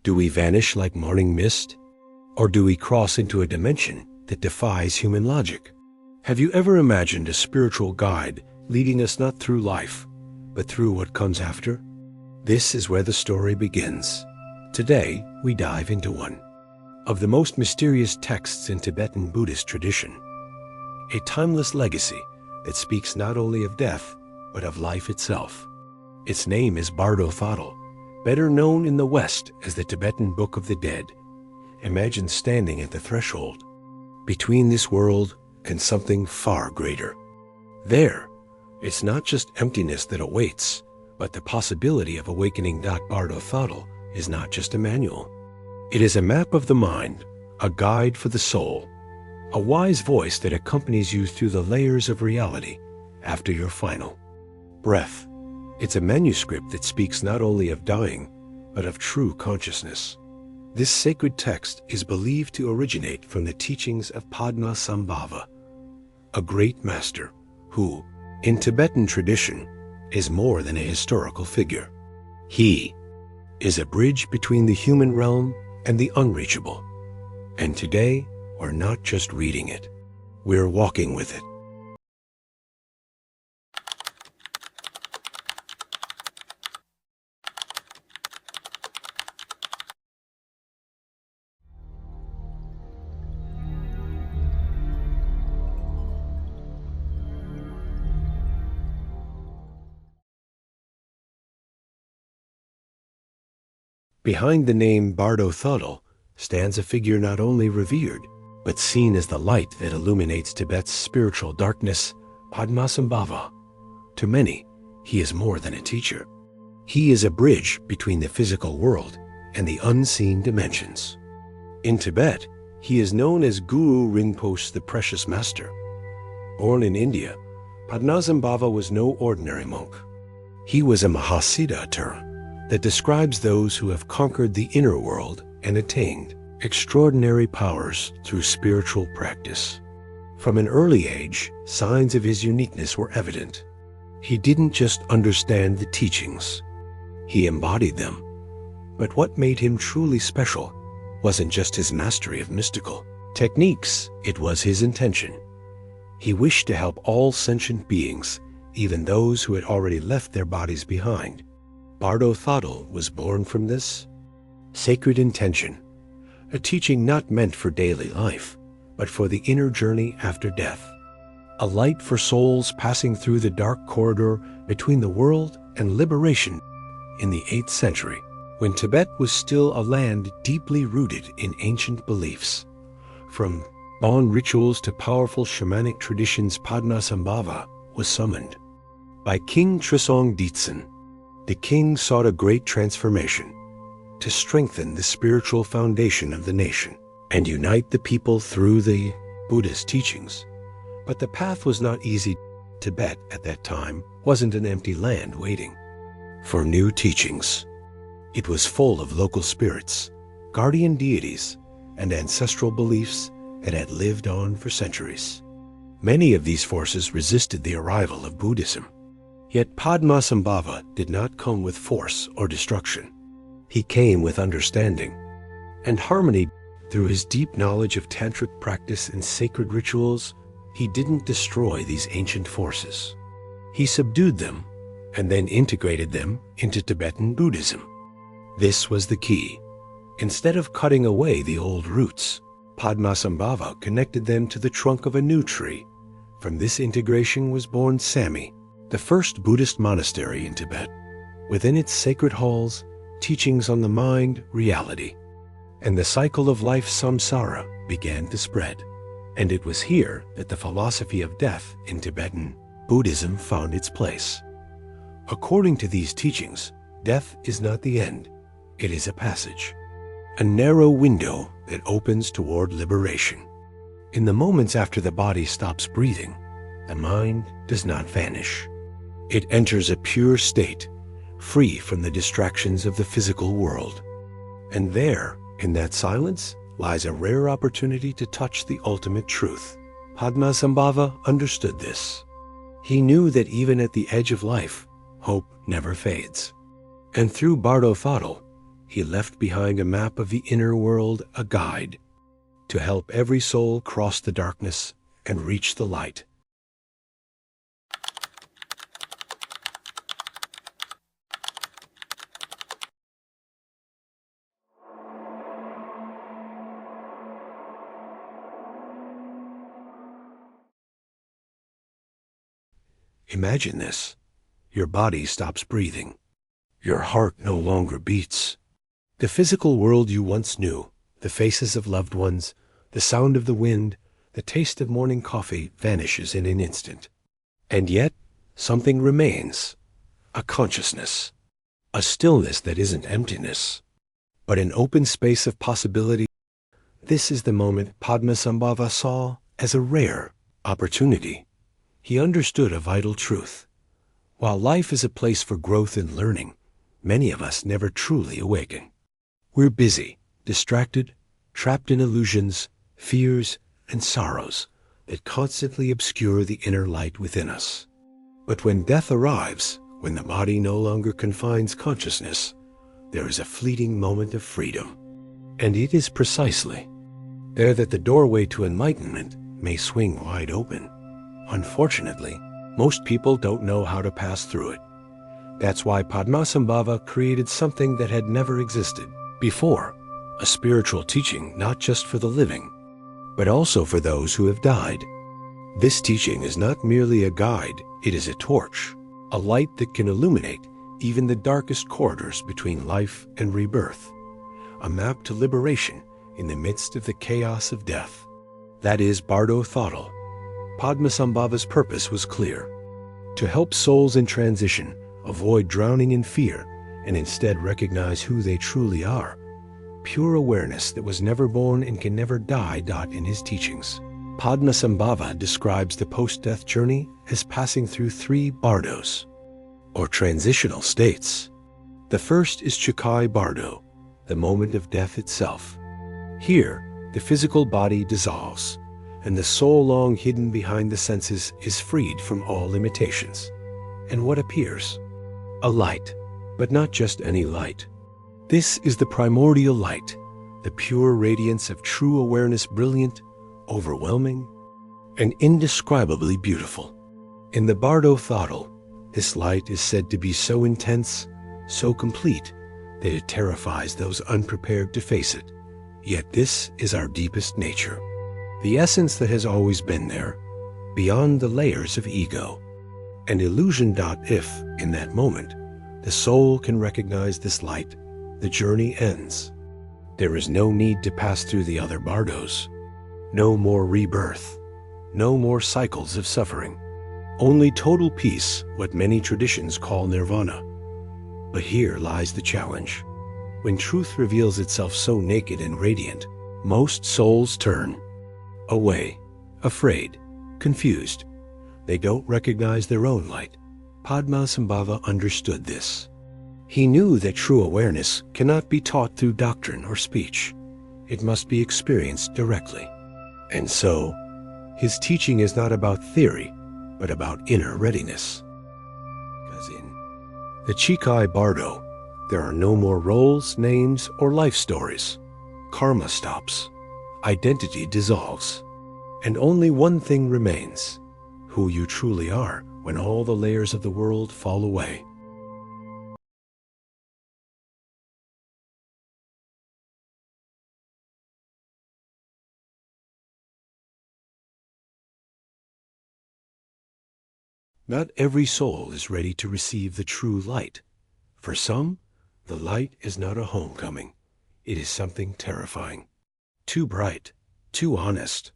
Do we vanish like morning mist? Or do we cross into a dimension that defies human logic? Have you ever imagined a spiritual guide leading us not through life, but through what comes after? This is where the story begins. Today, we dive into one of the most mysterious texts in Tibetan Buddhist tradition, a timeless legacy that speaks not only of death, but of life itself. Its name is Bardo Thodol, better known in the West as the Tibetan Book of the Dead. Imagine standing at the threshold, between this world and something far greater. There, it's not just emptiness that awaits, but the possibility of awakening. Bardo Thodol is not just a manual. It is a map of the mind, a guide for the soul, a wise voice that accompanies you through the layers of reality after your final breath. It's a manuscript that speaks not only of dying, but of true consciousness. This sacred text is believed to originate from the teachings of Padmasambhava, a great master who, in Tibetan tradition, is more than a historical figure. He is a bridge between the human realm and the unreachable. And today, we're not just reading it, we're walking with it. Behind the name Bardo Thodol stands a figure not only revered, but seen as the light that illuminates Tibet's spiritual darkness, Padmasambhava. To many, he is more than a teacher. He is a bridge between the physical world and the unseen dimensions. In Tibet, he is known as Guru Rinpoche, the Precious Master. Born in India, Padmasambhava was no ordinary monk. He was a Mahasiddha that describes those who have conquered the inner world and attained extraordinary powers through spiritual practice. From an early age, signs of his uniqueness were evident. He didn't just understand the teachings, he embodied them. But what made him truly special wasn't just his mastery of mystical techniques, it was his intention. He wished to help all sentient beings, even those who had already left their bodies behind. Bardo Thodol was born from this sacred intention, a teaching not meant for daily life, but for the inner journey after death. A light for souls passing through the dark corridor between the world and liberation in the 8th century, when Tibet was still a land deeply rooted in ancient beliefs. From Bon rituals to powerful shamanic traditions, Padmasambhava was summoned by King Trisong Ditsen. The king sought a great transformation to strengthen the spiritual foundation of the nation and unite the people through the Buddhist teachings. But the path was not easy. Tibet at that time wasn't an empty land waiting for new teachings. It was full of local spirits, guardian deities, and ancestral beliefs that had lived on for centuries. Many of these forces resisted the arrival of Buddhism. Yet Padmasambhava did not come with force or destruction. He came with understanding and harmony. Through his deep knowledge of tantric practice and sacred rituals, he didn't destroy these ancient forces. He subdued them and then integrated them into Tibetan Buddhism. This was the key. Instead of cutting away the old roots, Padmasambhava connected them to the trunk of a new tree. From this integration was born Sami, the first Buddhist monastery in Tibet. Within its sacred halls, teachings on the mind, reality, and the cycle of life samsara began to spread. And it was here that the philosophy of death in Tibetan Buddhism found its place. According to these teachings, death is not the end, it is a passage, a narrow window that opens toward liberation. In the moments after the body stops breathing, the mind does not vanish. It enters a pure state, free from the distractions of the physical world. And there, in that silence, lies a rare opportunity to touch the ultimate truth. Padmasambhava understood this. He knew that even at the edge of life, hope never fades. And through Bardo Thodol, he left behind a map of the inner world, a guide, to help every soul cross the darkness and reach the light. Imagine this. Your body stops breathing. Your heart no longer beats. The physical world you once knew, the faces of loved ones, the sound of the wind, the taste of morning coffee vanishes in an instant. And yet, something remains. A consciousness. A stillness that isn't emptiness, but an open space of possibility. This is the moment Padmasambhava saw as a rare opportunity. He understood a vital truth. While life is a place for growth and learning, many of us never truly awaken. We're busy, distracted, trapped in illusions, fears, and sorrows that constantly obscure the inner light within us. But when death arrives, when the body no longer confines consciousness, there is a fleeting moment of freedom. And it is precisely there that the doorway to enlightenment may swing wide open. Unfortunately, most people don't know how to pass through it. That's why Padmasambhava created something that had never existed before, a spiritual teaching not just for the living, but also for those who have died. This teaching is not merely a guide, it is a torch, a light that can illuminate even the darkest corridors between life and rebirth, a map to liberation in the midst of the chaos of death. That is Bardo Thodol. Padmasambhava's purpose was clear: to help souls in transition avoid drowning in fear and instead recognize who they truly are. Pure awareness that was never born and can never die. In his teachings, Padmasambhava describes the post-death journey as passing through 3 bardos, or transitional states. The first is Chikhai bardo, the moment of death itself. Here, the physical body dissolves, and the soul long hidden behind the senses is freed from all limitations. And what appears? A light, but not just any light. This is the primordial light, the pure radiance of true awareness, brilliant, overwhelming, and indescribably beautiful. In the Bardo Thodol, this light is said to be so intense, so complete, that it terrifies those unprepared to face it. Yet this is our deepest nature, the essence that has always been there, beyond the layers of ego and illusion. If, in that moment, the soul can recognize this light, the journey ends. There is no need to pass through the other bardos. No more rebirth. No more cycles of suffering. Only total peace, what many traditions call nirvana. But here lies the challenge. When truth reveals itself so naked and radiant, most souls turn away, afraid, confused. They don't recognize their own light. Padmasambhava understood this. He knew that true awareness cannot be taught through doctrine or speech. It must be experienced directly. And so, his teaching is not about theory, but about inner readiness. Because in the Chikhai bardo, there are no more roles, names, or life stories. Karma stops. Identity dissolves. And only one thing remains: who you truly are when all the layers of the world fall away. Not every soul is ready to receive the true light. For some, the light is not a homecoming. It is something terrifying. Too bright, too honest.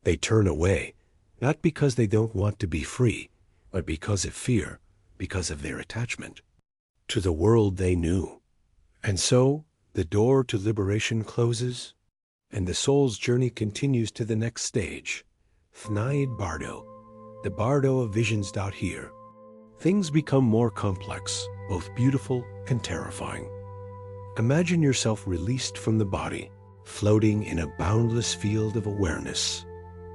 They turn away, not because they don't want to be free, but because of fear, because of their attachment to the world they knew. And so, the door to liberation closes, and the soul's journey continues to the next stage, Chönyid bardo, the bardo of visions. Here, things become more complex, both beautiful and terrifying. Imagine yourself released from the body, floating in a boundless field of awareness.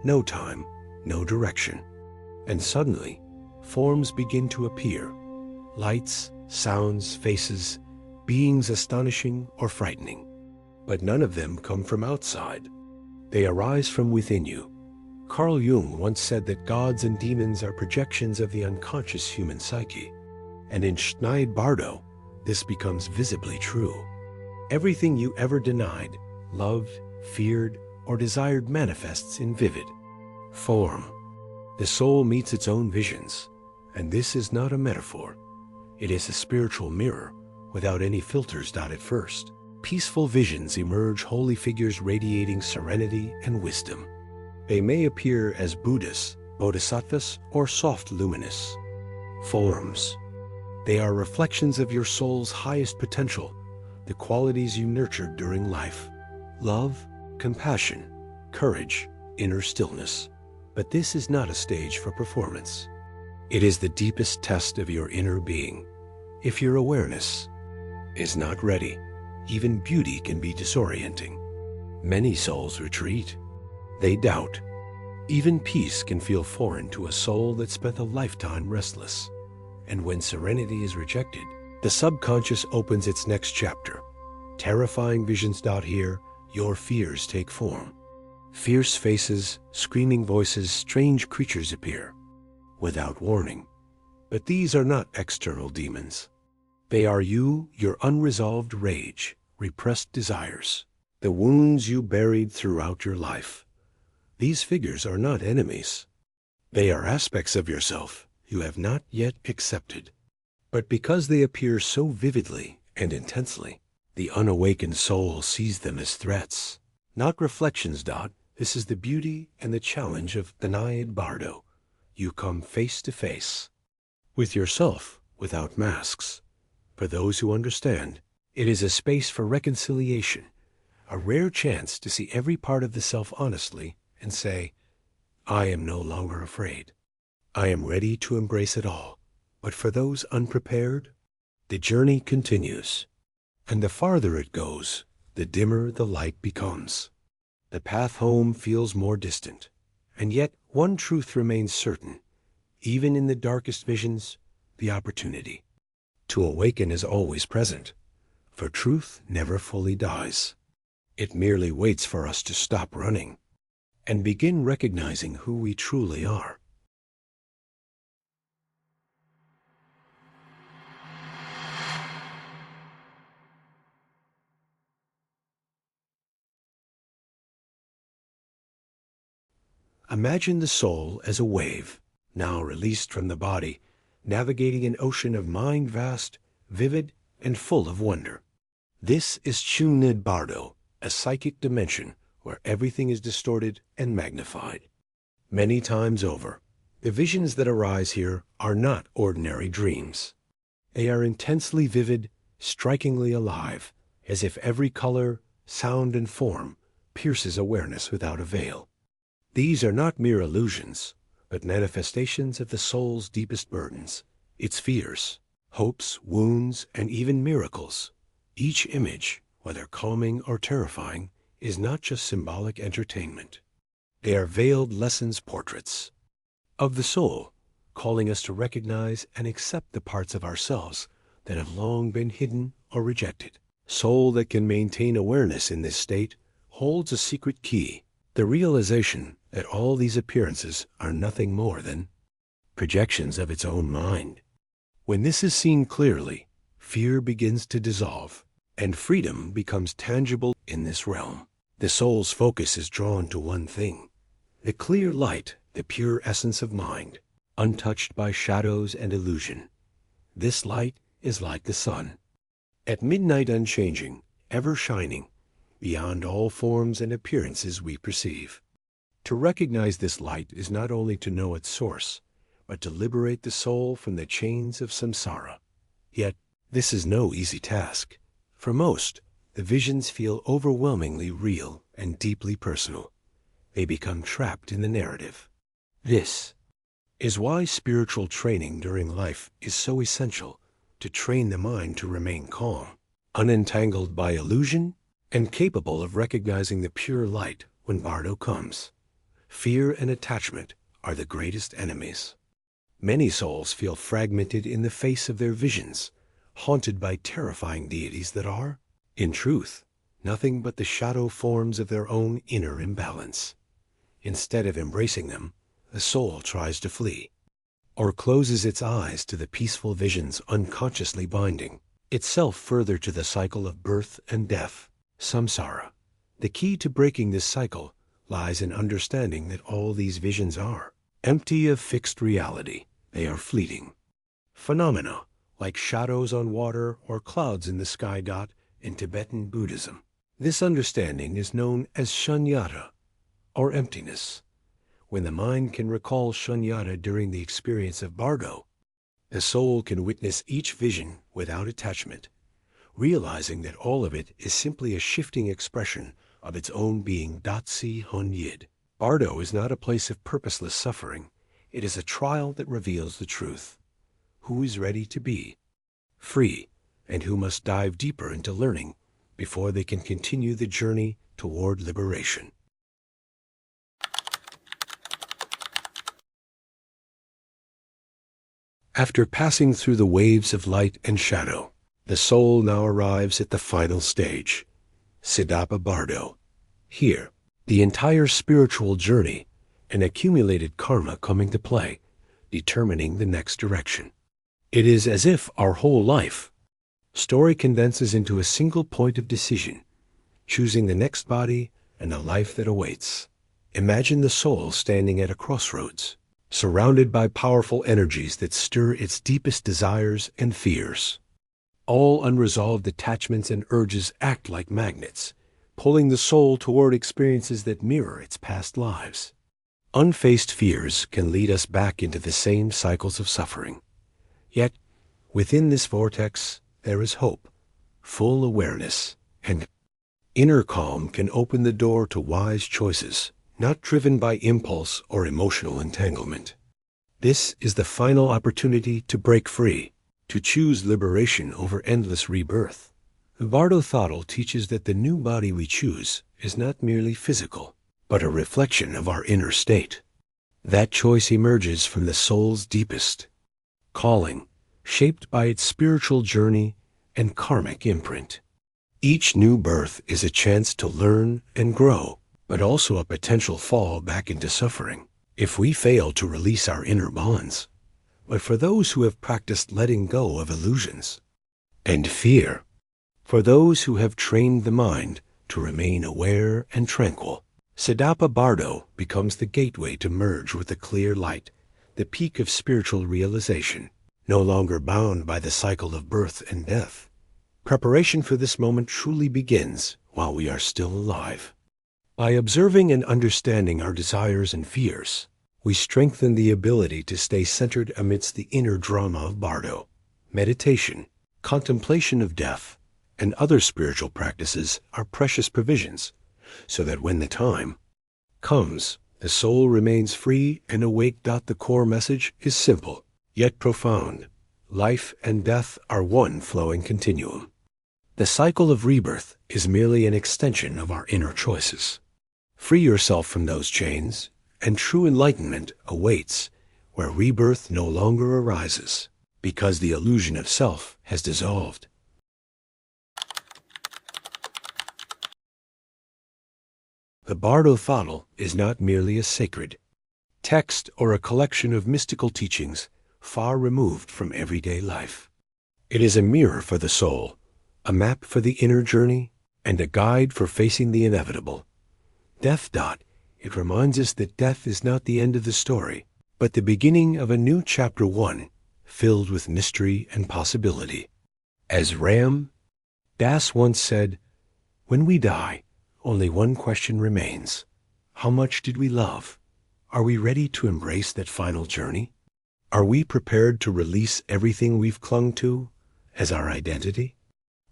No time, no direction. And suddenly, forms begin to appear. Lights, sounds, faces, beings astonishing or frightening. But none of them come from outside. They arise from within you. Carl Jung once said that gods and demons are projections of the unconscious human psyche. And in Chönyid Bardo, this becomes visibly true. Everything you ever denied, loved, feared, or desired manifests in vivid form. The soul meets its own visions, and this is not a metaphor. It is a spiritual mirror, without any filters. At first, peaceful visions emerge, holy figures radiating serenity and wisdom. They may appear as Buddhas, bodhisattvas, or soft luminous forms. They are reflections of your soul's highest potential, the qualities you nurtured during life: love, compassion, courage, inner stillness. But this is not a stage for performance. It is the deepest test of your inner being. If your awareness is not ready, even beauty can be disorienting. Many souls retreat. They doubt. Even peace can feel foreign to a soul that spent a lifetime restless. And when serenity is rejected, the subconscious opens its next chapter. Terrifying visions. Here, your fears take form. Fierce faces, screaming voices, strange creatures appear without warning. But these are not external demons. They are you, your unresolved rage, repressed desires, the wounds you buried throughout your life. These figures are not enemies. They are aspects of yourself you have not yet accepted. But because they appear so vividly and intensely, the unawakened soul sees them as threats, not reflections. This is the beauty and the challenge of Chönyid Bardo. You come face to face with yourself without masks. For those who understand, it is a space for reconciliation, a rare chance to see every part of the self honestly and say, I am no longer afraid. I am ready to embrace it all. But for those unprepared, the journey continues. And the farther it goes, the dimmer the light becomes. The path home feels more distant. And yet one truth remains certain. Even in the darkest visions, the opportunity to awaken is always present. For truth never fully dies. It merely waits for us to stop running and begin recognizing who we truly are. Imagine the soul as a wave, now released from the body, navigating an ocean of mind vast, vivid, and full of wonder. This is Chönyid Bardo, a psychic dimension where everything is distorted and magnified. Many times over, the visions that arise here are not ordinary dreams. They are intensely vivid, strikingly alive, as if every color, sound, and form pierces awareness without a veil. These are not mere illusions, but manifestations of the soul's deepest burdens, its fears, hopes, wounds, and even miracles. Each image, whether calming or terrifying, is not just symbolic entertainment. They are veiled lessons, portraits of the soul, calling us to recognize and accept the parts of ourselves that have long been hidden or rejected. Soul that can maintain awareness in this state holds a secret key, the realization that all these appearances are nothing more than projections of its own mind. When this is seen clearly, fear begins to dissolve, and freedom becomes tangible in this realm. The soul's focus is drawn to one thing, the clear light, the pure essence of mind, untouched by shadows and illusion. This light is like the sun, at midnight unchanging, ever shining, beyond all forms and appearances we perceive. To recognize this light is not only to know its source, but to liberate the soul from the chains of samsara. Yet, this is no easy task. For most, the visions feel overwhelmingly real and deeply personal. They become trapped in the narrative. This is why spiritual training during life is so essential, to train the mind to remain calm, unentangled by illusion, and capable of recognizing the pure light when Bardo comes. Fear and attachment are the greatest enemies. Many souls feel fragmented in the face of their visions, haunted by terrifying deities that are, in truth, nothing but the shadow forms of their own inner imbalance. Instead of embracing them, the soul tries to flee, or closes its eyes to the peaceful visions unconsciously binding itself further to the cycle of birth and death, samsara. The key to breaking this cycle lies in understanding that all these visions are empty of fixed reality. They are fleeting phenomena, like shadows on water or clouds in the sky. In Tibetan Buddhism, this understanding is known as shunyata, or emptiness. When the mind can recall shunyata during the experience of Bardo, the soul can witness each vision without attachment, realizing that all of it is simply a shifting expression of its own being. Chönyid. Bardo is not a place of purposeless suffering. It is a trial that reveals the truth. Who is ready to be free, and who must dive deeper into learning before they can continue the journey toward liberation. After passing through the waves of light and shadow, the soul now arrives at the final stage, Siddhapa Bardo. Here, the entire spiritual journey and accumulated karma come into play, determining the next direction. It is as if our whole life story condenses into a single point of decision, choosing the next body and the life that awaits. Imagine the soul standing at a crossroads, surrounded by powerful energies that stir its deepest desires and fears. All unresolved attachments and urges act like magnets, pulling the soul toward experiences that mirror its past lives. Unfaced fears can lead us back into the same cycles of suffering. Yet, within this vortex, there is hope, full awareness, and inner calm can open the door to wise choices, not driven by impulse or emotional entanglement. This is the final opportunity to break free, to choose liberation over endless rebirth. Bardo Thodol teaches that the new body we choose is not merely physical, but a reflection of our inner state. That choice emerges from the soul's deepest calling, shaped by its spiritual journey and karmic imprint. Each new birth is a chance to learn and grow, but also a potential fall back into suffering if we fail to release our inner bonds. But for those who have practiced letting go of illusions and fear, for those who have trained the mind to remain aware and tranquil, Siddhapa Bardo becomes the gateway to merge with the clear light, the peak of spiritual realization, no longer bound by the cycle of birth and death. Preparation for this moment truly begins while we are still alive. By observing and understanding our desires and fears, we strengthen the ability to stay centered amidst the inner drama of Bardo. Meditation, contemplation of death, and other spiritual practices are precious provisions, so that when the time comes, the soul remains free and awake. The core message is simple, yet profound. Life and death are one flowing continuum. The cycle of rebirth is merely an extension of our inner choices. Free yourself from those chains, and true enlightenment awaits where rebirth no longer arises, because the illusion of self has dissolved. The Bardo Thodol is not merely a sacred text or a collection of mystical teachings far removed from everyday life. It is a mirror for the soul, a map for the inner journey, and a guide for facing the inevitable. Death. It reminds us that death is not the end of the story, but the beginning of a new chapter 1, filled with mystery and possibility. As Ram Dass once said, "When we die, only one question remains. How much did we love? Are we ready to embrace that final journey? Are we prepared to release everything we've clung to as our identity?"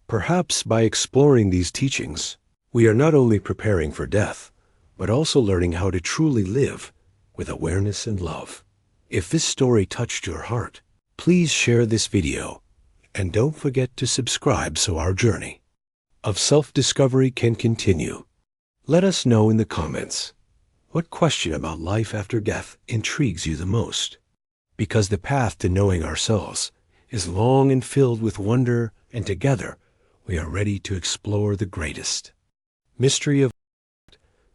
Perhaps by exploring these teachings, we are not only preparing for death, but also learning how to truly live with awareness and love. If this story touched your heart, please share this video, and don't forget to subscribe so our journey of self-discovery can continue. Let us know in the comments, what question about life after death intrigues you the most? Because the path to knowing ourselves is long and filled with wonder, and together we are ready to explore the greatest mystery of.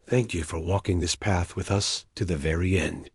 Thank you for walking this path with us to the very end.